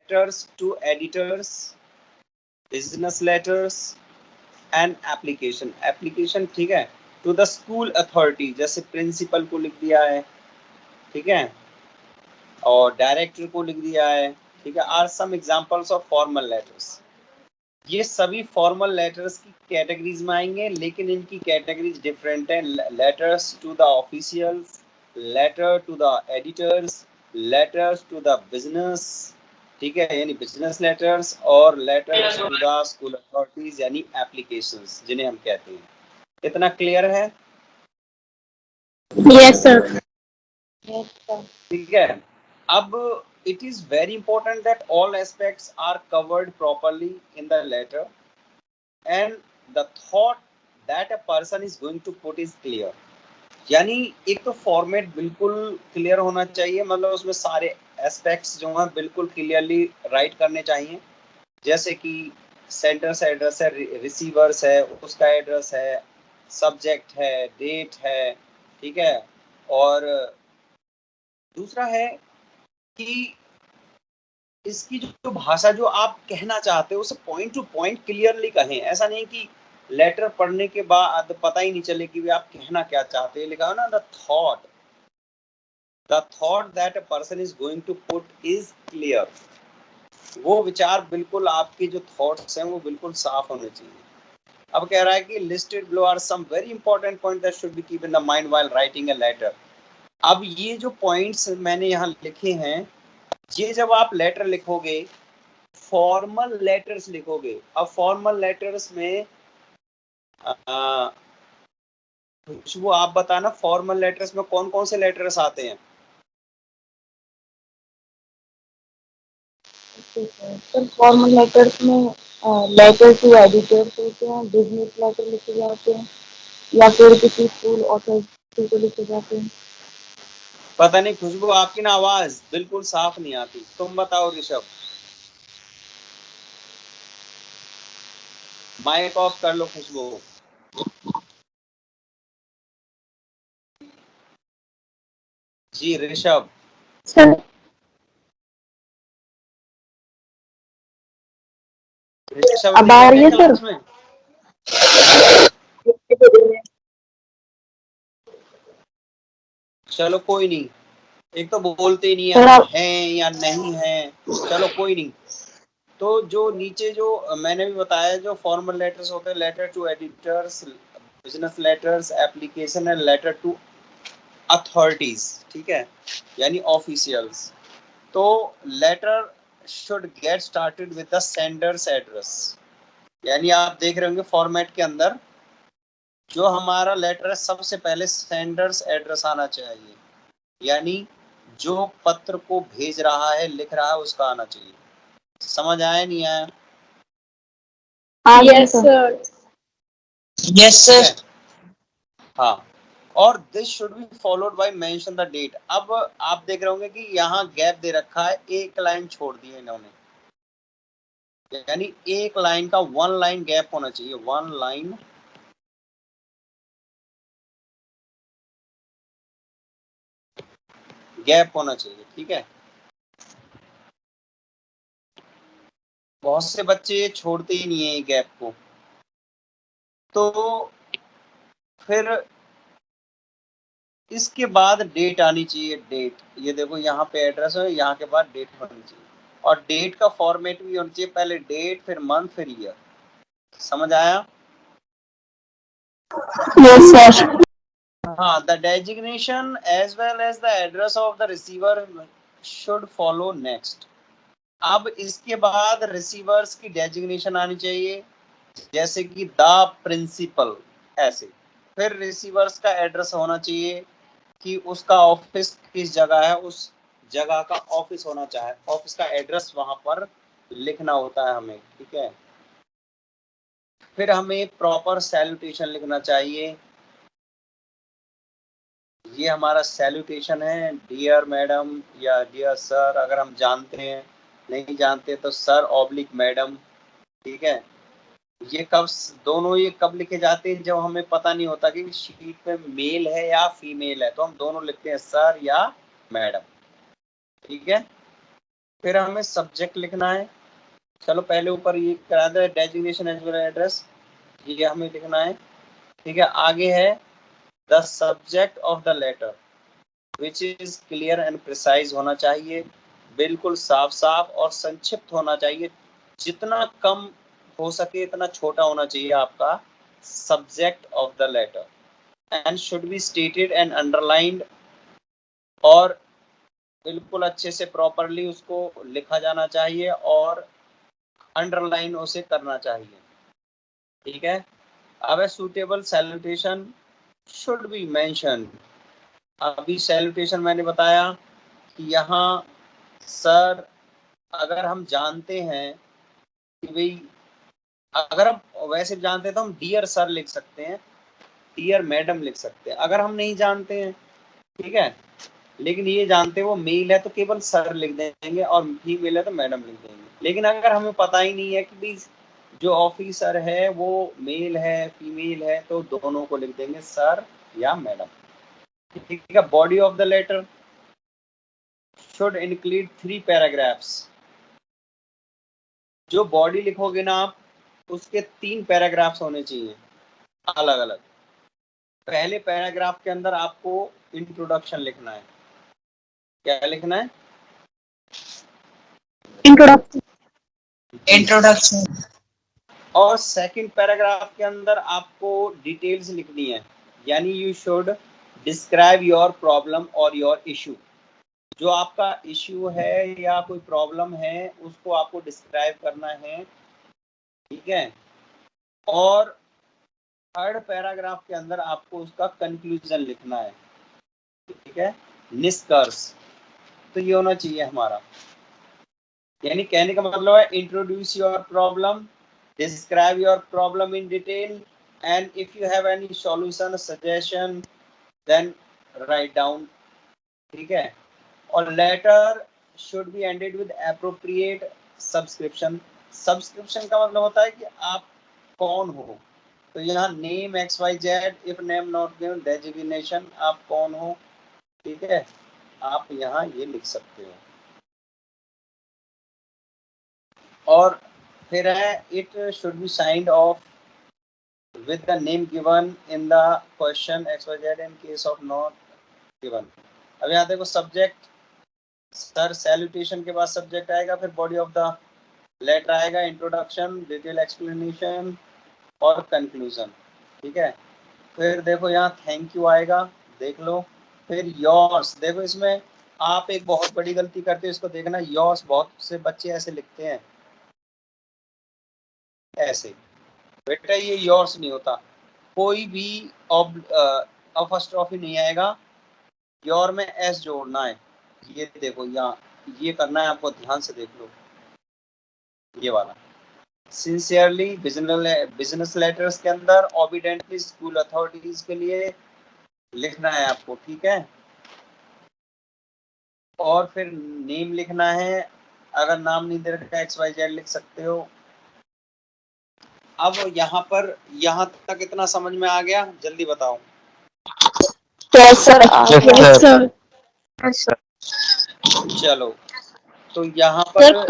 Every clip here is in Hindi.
letters to editors, business letters and application. Application ठीक है, to the school authority, जैसे प्रिंसिपल को लिख दिया है, ठीक है, और डायरेक्टर को लिख दिया है, ठीक है, are some examples of formal letters. ये सभी फॉर्मल लेटर्स की कैटेगरीज में आएंगे, लेकिन इनकी कैटेगरीज डिफरेंट है। Letters to the officials, letter to the editors, letters to the business, ठीक है, यानी बिजनेस लेटर्स, और letters to the school authorities यानी एप्लीकेशंस जिन्हें हम कहते हैं। इतना क्लियर है? Yes sir. ठीक है। अब it is very important that all aspects are covered properly in the letter and the thought that a person is going to put is clear। यानी एक तो फॉर्मेट बिल्कुल क्लियर होना चाहिए, मतलब उसमें सारे एस्पेक्ट्स जो हैं बिल्कुल क्लियरली राइट करने चाहिए, जैसे कि सेंडर्स एड्रेस है, रिसीवर्स है उसका एड्रेस है, सब्जेक्ट है, डेट है, ठीक है, और दूसरा है कि इसकी जो भाषा जो आप कहना चाहते हो उसे पॉइंट टू पॉइंट क्लियरली कहें। ऐसा नहीं कि लेटर पढ़ने के बाद पता ही नहीं चले कि आप कहना क्या चाहते हैं। लिखा हो ना, the thought that a person is going to put is clear. वो विचार बिल्कुल, आपके जो थॉट्स हैं वो बिल्कुल साफ होने चाहिए। अब कह रहा है कि listed below are some very important point that should be keep in the mind while writing a letter. अब ये जो पॉइंट्स मैंने यहाँ लिखे हैं, ये जब आप लेटर लिखोगे, फॉर्मल लेटर्स लिखोगे। अब फॉर्मल लेटर्स में खुशबू आप बताना, फॉर्मल लेटर्स में कौन कौन से लेटर्स आते हैं? सर फॉर्मल लेटर्स में लेटर टू एडिटर्स होते हैं, बिजनेस लेटर लिखे जाते हैं, या फिर किसी स्कूल अथॉरिटी को लिखे जाते हैं। पता नहीं खुशबू, आपकी ना आवाज बिल्कुल साफ नहीं आती। तुम बताओ ऋषभ, माइक ऑफ कर लो खुशबू। जी ऋषभ। सर ऋषभ अब आ रही है सर? क्लास में? चलो कोई नहीं, एक तो बोलते ही नहीं है हम हैं या नहीं हैं, चलो कोई नहीं। तो जो नीचे जो मैंने भी बताया, जो फॉर्मल लेटर्स होते हैं, letter to editors, business letters, application and letter to authorities, ठीक है, यानी ऑफिशियल्स। तो letter should get started with the sender's address. यानी आप देख रहे होंगे फॉर्मेट के अंदर जो हमारा लेटर है, सबसे पहले सेंडर्स एड्रेस आना चाहिए, यानी जो पत्र को भेज रहा है, लिख रहा है, उसका आना चाहिए। समझ आया नहीं आया? Yes sir. Yes sir. हाँ, और this should be followed by mention the date. अब आप देख रहे होंगे कि यहाँ गैप दे रखा है, एक लाइन छोड़ दी है इन्होंने, यानी एक लाइन का 1 लाइन गैप होना चाहिए, 1 लाइन गैप होना चाहिए, ठीक है। बहुत से बच्चे छोड़ते ही नहीं है गैप को। तो फिर इसके बाद डेट आनी चाहिए, डेट। ये देखो यहाँ पे एड्रेस है, यहाँ के बाद डेट होनी चाहिए, और डेट का फॉर्मेट भी होना चाहिए, पहले डेट, फिर मंथ, फिर ईयर। समझ आया? Yes sir. हाँ, the designation as well as the address of the receiver should follow next. अब इसके बाद रिसीवर्स की डेजिग्नेशन आनी चाहिए, जैसे कि द प्रिंसिपल, ऐसे। फिर रिसीवर्स का एड्रेस होना चाहिए कि उसका ऑफिस किस जगह है, उस जगह का ऑफिस होना चाहिए, ऑफिस का एड्रेस वहां पर लिखना होता है हमें, ठीक है। फिर हमें प्रॉपर सैल्यूटेशन लिखना चाहिए। ये हमारा सैल्यूटेशन है, डियर मैडम या डियर सर, अगर हम जानते हैं, नहीं जानते तो सर ऑब्लिक मैडम, ठीक है। ये कब, दोनों ये कब लिखे जाते हैं, जब हमें पता नहीं होता कि शीट पे मेल है या फीमेल है, तो हम दोनों लिखते हैं, सर या मैडम, ठीक है। फिर हमें सब्जेक्ट लिखना है। चलो पहले ऊपर ये करा दे, डेजिग्नेशन एज वेल एड्रेस, ये हमें लिखना है। ठीक है, आगे है the subject of the letter which is clear and precise होना चाहिए, बिल्कुल साफ साफ और संक्षिप्त होना चाहिए, जितना कम हो सके इतना छोटा होना चाहिए आपका subject of the letter, and should be stated and underlined, और बिल्कुल अच्छे से प्रॉपरली उसको लिखा जाना चाहिए और अंडरलाइन उसे करना चाहिए। ठीक है, अब suitable salutation should be mention. अभी सैल्यूटेशन मैंने बताया कि यहाँ सर, अगर हम जानते हैं कि भाई, अगर हम वैसे जानते हैं तो हम डियर सर लिख सकते हैं, डियर मैडम लिख सकते हैं। अगर हम नहीं जानते हैं, ठीक है, लेकिन ये जानते हैं वो मेल है तो केवल सर लिख देंगे, और फीमेल है तो मैडम लिख देंगे। लेकिन अगर हमें पता ही नहीं है कि भाई जो ऑफिसर है वो मेल है फीमेल है, तो दोनों को लिख देंगे सर या मैडम। ठीक है, body of the letter should include 3 paragraphs. जो बॉडी लिखोगे ना आप, उसके 3 पैराग्राफ्स होने चाहिए अलग अलग। पहले पैराग्राफ के अंदर आपको इंट्रोडक्शन लिखना है। क्या लिखना है? इंट्रोडक्शन। और सेकंड पैराग्राफ के अंदर आपको डिटेल्स लिखनी है, यानी you should describe your problem और योर इशू। जो आपका इशू है या कोई प्रॉब्लम है उसको आपको डिस्क्राइब करना है। ठीक है, और थर्ड पैराग्राफ के अंदर आपको उसका कंक्लूजन लिखना है। ठीक है, निष्कर्ष। तो ये होना चाहिए हमारा, यानी कहने का मतलब है introduce your problem, describe your problem in detail, and if you have any solution suggestion then write down। ठीक है, और letter should be ended with appropriate subscription। subscription का मतलब होता है कि आप कौन हो, तो यहाँ name XYZ, if name not given designation, आप कौन हो। ठीक है, आप यहाँ ये लिख सकते हो। और फिर है it should be signed of with the name given in the question XYZ in case of not given। अब यहाँ देखो सब्जेक्ट, सर सैल्यूटेशन के बाद सब्जेक्ट आएगा, फिर बॉडी ऑफ द लेटर आएगा, इंट्रोडक्शन, डिटेल एक्सप्लेनेशन और कंक्लूजन। ठीक है, फिर देखो यहाँ थैंक यू आएगा, देख लो। फिर योर्स, देखो इसमें आप एक बहुत बड़ी गलती करते हो, इसको देखना, योर्स बहुत से बच्चे ऐसे लिखते हैं, ऐसे। बेटा ये योर्स नहीं होता, कोई भी अपॉस्ट्रोफी नहीं आएगा, योर में एस जोड़ना है। ये देखो यहाँ ये करना है आपको, ध्यान से देख लो ये वाला। सिंसियरली बिजनेस लेटर्स के अंदर ओबीडेंटली स्कूल अथॉरिटीज के लिए लिखना है आपको। ठीक है, और फिर नेम लिखना है, अगर नाम नहीं दे रखा XYZ लिख सकते हो। अब यहाँ पर यहाँ तक इतना समझ में आ गया? जल्दी बताओ। सर चलो, तो यहाँ पर एक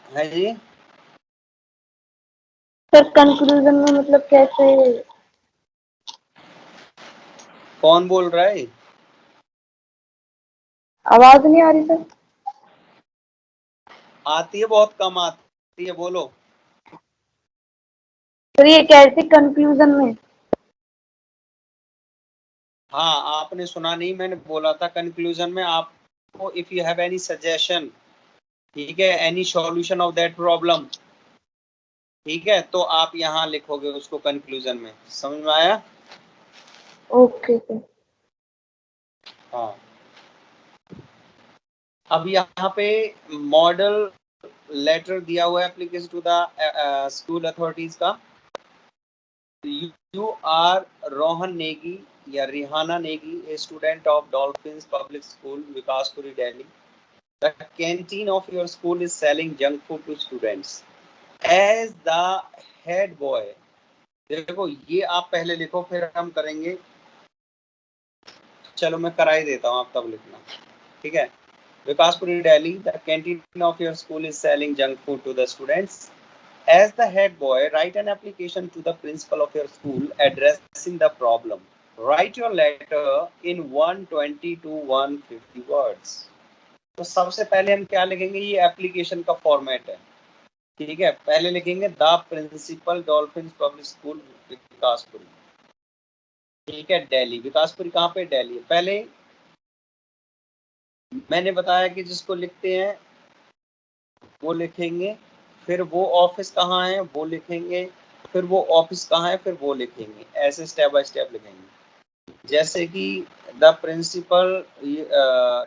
है जी, सर कंक्लूजन में मतलब कैसे? कौन बोल रहा है? आवाज नहीं आ रही सर। आती है, बहुत कम आती है, बोलो। सर ये कैसे कंक्लूजन में? हाँ, आपने सुना नहीं, मैंने बोला था कंक्लूजन में आपको if you have any suggestion, ठीक है, any solution of that problem, ठीक है, तो आप यहाँ लिखोगे उसको कंक्लूजन में। समझ में आया? Okay sir. हाँ, अब यहाँ पे मॉडल लेटर दिया हुआ है application to the school authorities का। यू आर रोहन नेगी या Rihana Negi, a student of Dolphins public school, Vikaspuri, Delhi. The canteen of your school is selling junk food to students. As the head boy, देखो ये आप पहले लिखो फिर हम करेंगे। चलो मैं करा ही देता हूँ, आप तब लिखना। ठीक है, Vikaspuri, Delhi, the canteen of your school is selling junk food to the students. As the head boy, write an application to the principal of your school addressing the problem. Write your letter in 120 to 150 words. तो सबसे पहले हम क्या लिखेंगे, ये एप्लीकेशन का फॉर्मेट है, ठीक है। पहले लिखेंगे the principal Dolphin public school Vikaspuri, ठीक है, दिल्ली। विकासपुरी कहाँ पे, दिल्ली। पहले मैंने बताया कि जिसको लिखते हैं वो लिखेंगे, फिर वो ऑफिस कहाँ है वो लिखेंगे, फिर वो ऑफिस कहाँ है फिर वो लिखेंगे, ऐसे स्टेप बाय स्टेप लिखेंगे। जैसे कि द प्रिंसिपल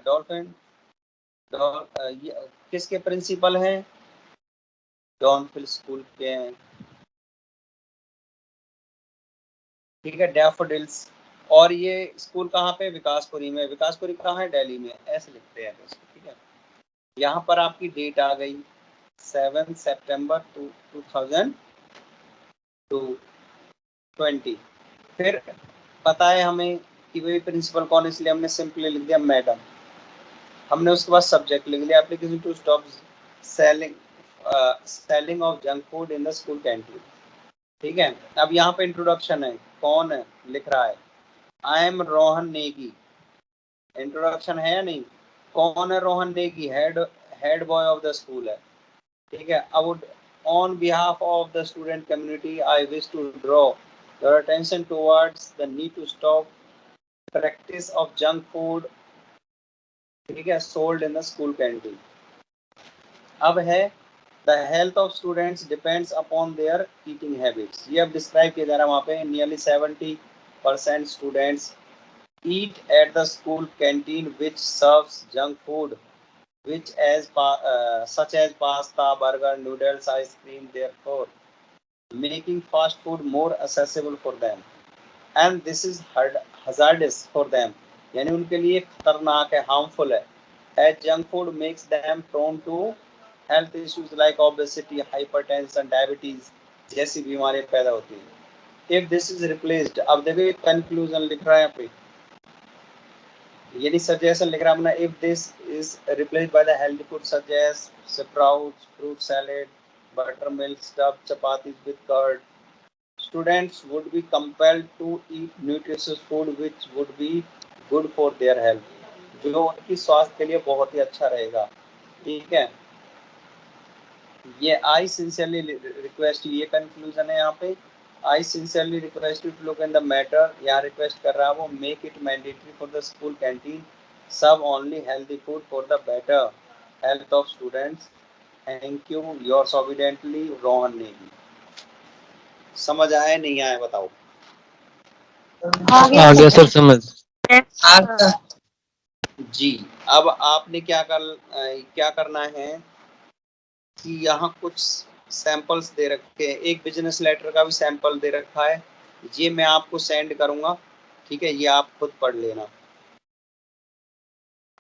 डॉल्फिन किसके प्रिंसिपल हैं, डॉल्फिन स्कूल के हैं, ठीक है, डैफोडिल्स। और ये स्कूल कहाँ पे, विकासपुरी में। विकासपुरी कहाँ है, दिल्ली में, ऐसे लिखते हैं दोस्तों, ठीक है। यहाँ पर आपकी डेट आ गई 7 सितंबर 2020। फिर पता है हमें कि भाई प्रिंसिपल कौन, इसलिए हमने सिंपली लिख दिया मैडम। हमने उसके बाद सब्जेक्ट लिख लिया application to stop selling of junk food in the school canteen, ठीक है। अब यहाँ पे इंट्रोडक्शन है, कौन है लिख रहा है, I am Rohan Negi. Introduction है या नहीं, कौन है Rohan Negi, head boy of the school है, ठीक है। अब on behalf of the student community I wish to draw your attention towards the need to stop practice of junk food, ठीक है, sold in the school canteen. अब है the health of students depends upon their eating habits. ये अब डिस्क्राइब किया जा रहा है वहाँ पे, nearly 70% students eat at the school canteen which serves junk food which such as pasta, burger, noodles, ice cream, therefore making fast food more accessible for them and this is hazardous for them, यानी उनके लिए खतरनाक है, harmful है, as junk food makes them prone to health issues like obesity, hypertension, diabetes जैसी बीमारियां पैदा होती हैं। if this is replaced, अब देखिए कंक्लूजन लिख रहा है यहाँ पे, यानी सजेशन लिख रहा है अपना, if this is replaced by the healthy food such as sprouts, fruit salad, buttermilk, stuff chapatis with curd, students would be compelled to eat nutritious food which would be good for their health, जो उनकी स्वास्थ्य के लिए बहुत ही अच्छा रहेगा, ठीक है। ये आई सिंसियरली रिक्वेस्ट, ये कंक्लूजन है यहाँ पे, I sincerely request you to look in the matter, यहाँ रिक्वेस्ट कर रहा है वो, make it mandatory for the school canteen serve only healthy food for the better health of students. Thank you, yours obediently, Rohan Negi. समझ आया नहीं आया बताओ? आ गया सर समझ। आपका जी। अब आपने क्या करना है कि यहाँ कुछ सैंपल्स दे रखे हैं, एक बिजनेस लेटर का भी सैंपल दे रखा है, ये मैं आपको सेंड करूंगा, ठीक है, ये आप खुद पढ़ लेना,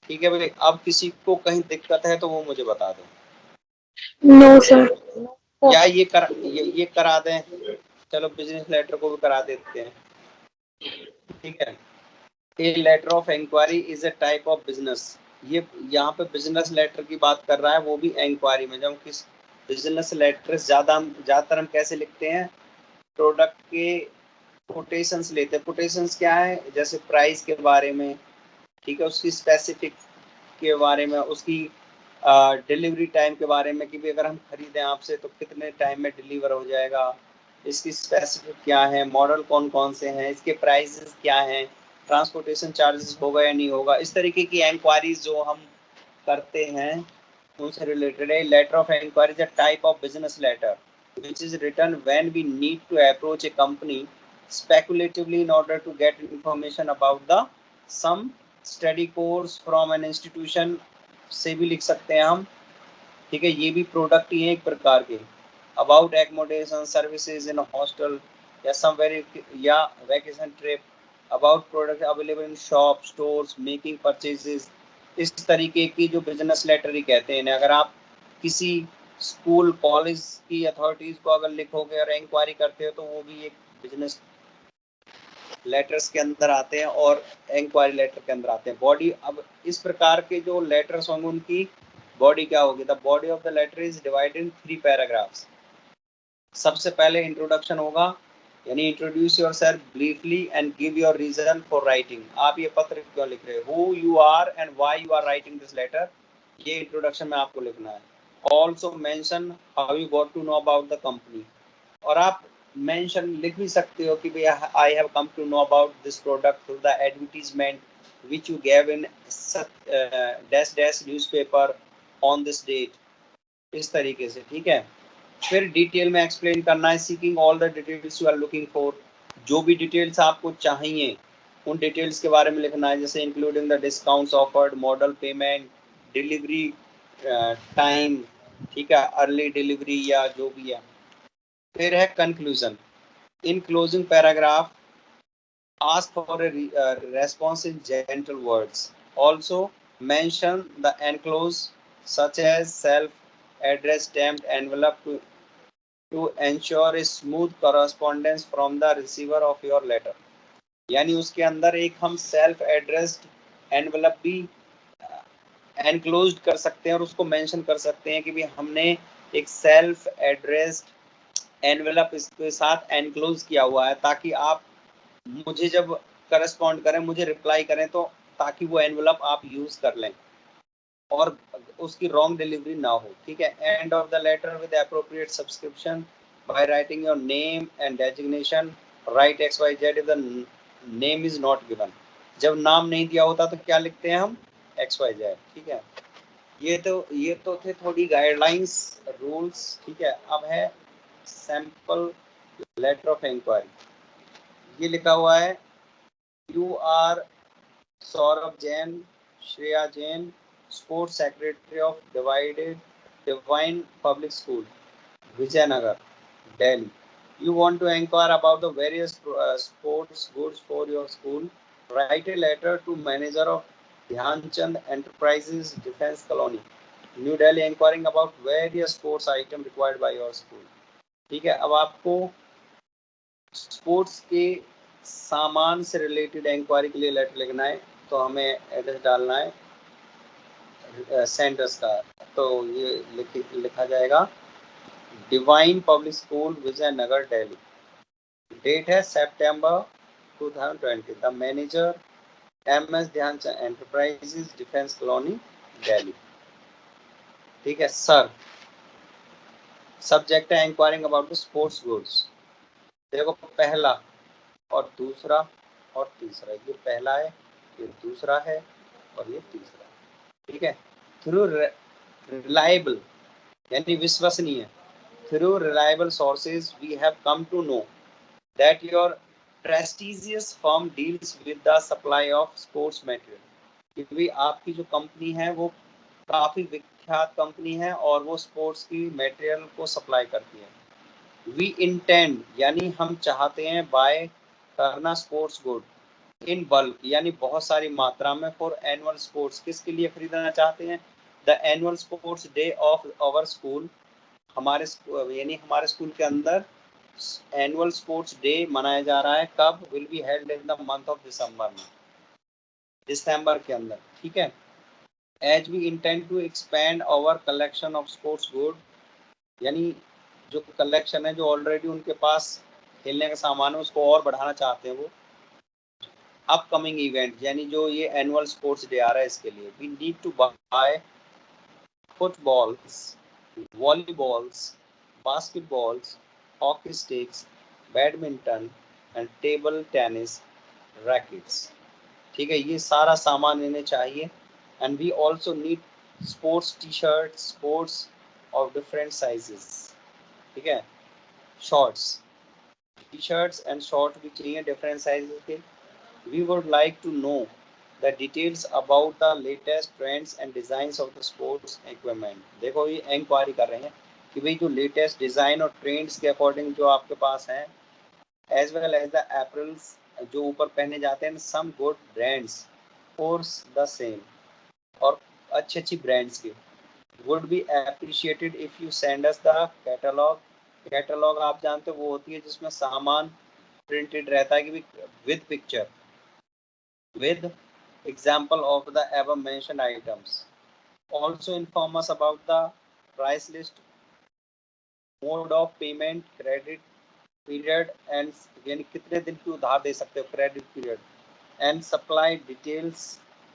ठीक है भाई। अब किसी को कहीं दिक्कत है तो वो मुझे बता दो। No sir. या ये करा दें, चलो बिजनेस लेटर को भी करा देते हैं, ठीक है। A letter of inquiry is a type of business, ये यहाँ पे बिजनेस लेटर की बात कर रहा है, वो भी इंक्वायरी में। जब किस बिजनेस लेटर ज्यादातर हम कैसे लिखते हैं, प्रोडक्ट के कोटेशंस लेते हैं। कोटेशंस क्या है, जैसे प्राइस के बारे में, ठीक है, उसकी स्पेसिफिक के बारे में, उसकी डिलीवरी टाइम के बारे में कि भी अगर हम खरीदें आपसे तो कितने टाइम में डिलीवर हो जाएगा, इसकी स्पेसिफिक क्या है, मॉडल कौन कौन से हैं, इसके प्राइसेस क्या हैं, ट्रांसपोर्टेशन चार्जेस होगा या नहीं होगा, इस तरीके की इंक्वायरीज जो हम करते हैं उनसे रिलेटेड है। Letter of inquiry is a type of business letter which is written when we need to approach a company speculatively in order to get information about the some study course from an institution, से भी लिख सकते हैं हम, ठीक है। ये भी प्रोडक्ट ही है एक प्रकार के। About accommodation services in hostel या समवेयर या vacation trip, about product available in shop stores, making purchases, इस तरीके की जो बिजनेस लेटर ही कहते हैं। अगर आप किसी स्कूल कॉलेज की अथॉरिटीज को अगर लिखोगे और इंक्वायरी करते हो तो वो भी एक बिजनेस लेटर्स के अंदर आते हैं और इंक्वायरी लेटर के अंदर आते हैं। बॉडी, अब इस प्रकार के जो लेटर्स होंगे उनकी बॉडी क्या होगी? The body of the letter is divided in 3 paragraphs. सबसे पहले इंट्रोडक्शन होगा, यानी introduce yourself briefly and give your reason for writing. आप ये पत्र क्यों लिख रहे हो, who you are and why you are writing this letter, ये इंट्रोडक्शन में आपको लिखना है। Also mention how you got to know about the company, और आप मेंशन लिख भी सकते हो कि भाई आई have come to know about this product through the advertisement which you gave in dash dash newspaper on this date, इस तरीके से, ठीक है। फिर डिटेल में एक्सप्लेन करना है, seeking all the details you are looking for, जो भी डिटेल्स आपको चाहिए उन डिटेल्स के बारे में लिखना है, जैसे including the discounts offered, model payment, delivery time, ठीक है, अर्ली डिलीवरी या जो भी है। फिर है conclusion, in closing paragraph ask for a response in gentle words. Also mention the enclosed such as self-addressed stamped envelope to ensure a smooth correspondence from the receiver of your letter। यानी उसके अंदर एक हम सेल्फ एड्रेस्ड एनवलप भी एनक्लोज्ड कर सकते हैं और उसको मेंशन कर सकते हैं कि भी हमने एक सेल्फ एड्रेस्ड एनवलप इसके साथ एनक्लोज किया हुआ है, ताकि आप मुझे जब करस्पॉन्ड करें, मुझे रिप्लाई करें, तो ताकि वो एनवलप आप यूज कर लें और उसकी रॉन्ग डिलीवरी ना हो, ठीक है। End of the letter with appropriate subscription by writing your name and designation, write XYZ if the name is not given. जब नाम नहीं दिया होता तो क्या लिखते हैं हम? XYZ, ठीक है। ये तो थे थोड़ी गाइडलाइंस, रूल्स, ठीक है। अब है सैंपल लेटर ऑफ इंक्वायरी। ये लिखा हुआ है, you are Saurabh Jain, Shreya Jain, sports secretary of Divine public school, Vijaynagar, Delhi. You want to inquire about the various sports goods for your school? Write a letter to manager of Dhyanchand Enterprises, Defence Colony, New Delhi, inquiring about various sports item required by your school। ठीक है, अब आपको स्पोर्ट्स के सामान से रिलेटेड इंक्वायरी के लिए लेटर लिखना है, तो हमें एड्रेस डालना है सेंटर्स का, तो ये लिखा जाएगा Divine public school, Vijaynagar, Delhi. Date है सितंबर 2020। The manager MS Dhyanchand enterprises, defence colony, Delhi. ठीक है सर। सब्जेक्ट है inquiring about the sports goods. देखो, पहला और दूसरा और तीसरा, ये पहला है, ये दूसरा है और ये तीसरा, ठीक है। थ्रू रिलायबल यानी विश्वसनीय, through reliable sources we have come to know that your prestigious firm deals with the supply of sports material। क्योंकि आपकी जो कंपनी है वो काफ़ी विख्यात कंपनी है और वो स्पोर्ट्स की मटेरियल को सप्लाई करती है। वी इंटेंड यानी हम चाहते हैं बाय करना स्पोर्ट्स गुड इन बल्क यानी बहुत सारी मात्रा में, फॉर एनुअल स्पोर्ट्स, किसके लिए खरीदना चाहते हैं? The annual sports day of our school, हमारे यानी हमारे स्कूल के अंदर एनुअल स्पोर्ट्स डे मनाया जा रहा है। कब? Will be held in the month of दिसंबर में, दिसंबर के अंदर, ठीक है। As we intend to expand our collection of sports good, यानी जो कलेक्शन है, जो ऑलरेडी उनके पास खेलने का सामान है, उसको और बढ़ाना चाहते हैं वो। अपकमिंग इवेंट यानी जो ये एनुअल स्पोर्ट्स डे आ रहा है, इसके लिए we need to buy footballs, volleyballs, basketballs, hockey sticks, badminton and table tennis rackets, ठीक है। ये सारा सामान इन्हें चाहिए। And we also need sports T shirt, sports of different sizes, ठीक है। Shorts, T shirts and short भी चाहिए डिफरेंट साइजेस के। We would like to know the details about the latest trends and designs of the sports equipment। देखो, ये इंक्वायरी कर रहे हैं कि भाई जो लेटेस्ट डिज़ाइन और ट्रेंड्स के अकॉर्डिंग जो आपके पास हैं, as well as the apparels जो ऊपर पहने जाते हैं, some good brands for the same, और अच्छी अच्छी ब्रांड्स के। Would be appreciated if you send us the catalogue. Catalogue आप जानते हो वो होती है जिसमें सामान प्रिंटेड रहता है कि with picture, with example of the above mentioned items. Also inform us about the price list, mode of payment, credit period and यानी कितने दिन की उधार दे सकते हो, credit period, and supply details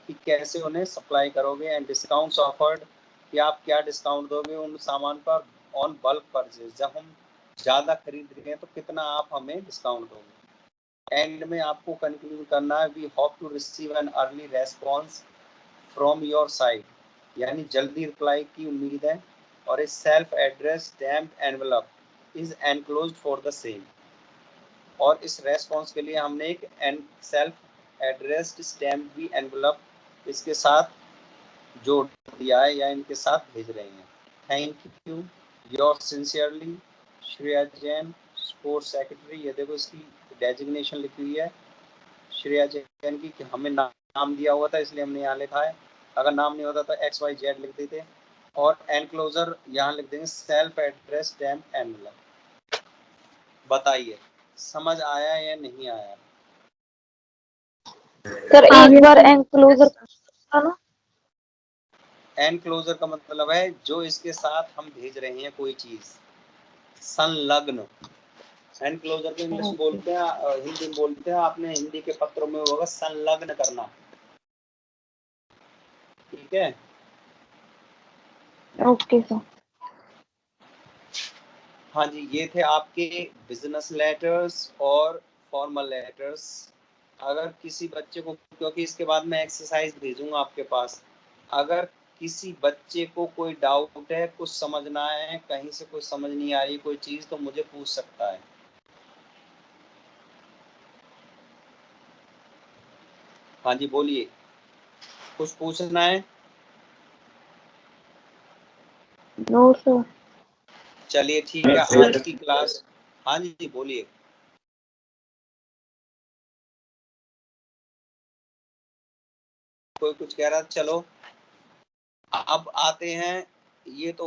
कि कैसे उन्हें सप्लाई करोगे, एंड डिस्काउंट्स ऑफर्ड कि आप क्या डिस्काउंट दोगे उन सामान पर, ऑन बल्क परचेज जब हम ज़्यादा खरीद रहे हैं तो कितना आप हमें डिस्काउंट दोगे। एंड में आपको कंक्लूड करना है, we hope to receive an early response from your side, यानी जल्दी रिप्लाई की उम्मीद है, और a self address stamp envelope is enclosed for the same. और इस रेस्पॉन्स के लिए हमने एक सेल्फ एड्रेस्ड स्टैम्प भी एनवेलप इसके साथ जोड़ दिया है या इनके साथ भेज रहे हैं। Thank you, your sincerely Shreya Jain, sports secretary. ये देखो इसकी डेजिग्नेशन लिखी हुई है श्रेया जैन की, कि हमें नाम दिया हुआ था इसलिए हमने यहाँ लिखा है, अगर नाम नहीं होता तो XYZ लिख देते, और एनक्लोजर यहाँ लिख देंगे सेल्फ एड्रेस स्टैम्प एनवेलप। बताइए समझ आया या नहीं आया? सर एक बार एनक्लोजर ना, एनक्लोजर का मतलब है जो इसके साथ हम भेज रहे हैं कोई चीज, संलग्न। एनक्लोजर को इंग्लिश में बोलते हैं, हिंदी में बोलते हैं, आपने हिंदी के पत्रों में होगा संलग्न करना। ठीक है, ओके सर। हाँ जी, ये थे आपके बिजनेस लेटर्स और फॉर्मल लेटर्स। अगर किसी बच्चे को, क्योंकि इसके बाद मैं एक्सरसाइज भेजूंगा आपके पास, अगर किसी बच्चे को कोई डाउट है, कुछ समझना है, कहीं से कुछ समझ नहीं आ रही कोई चीज, तो मुझे पूछ सकता है। हाँ जी बोलिए, कुछ पूछना है? No sir. चलिए ठीक है, आज की क्लास, हाँ जी बोलिए। कोई कुछ कह रहा, चलो अब आते हैं, ये तो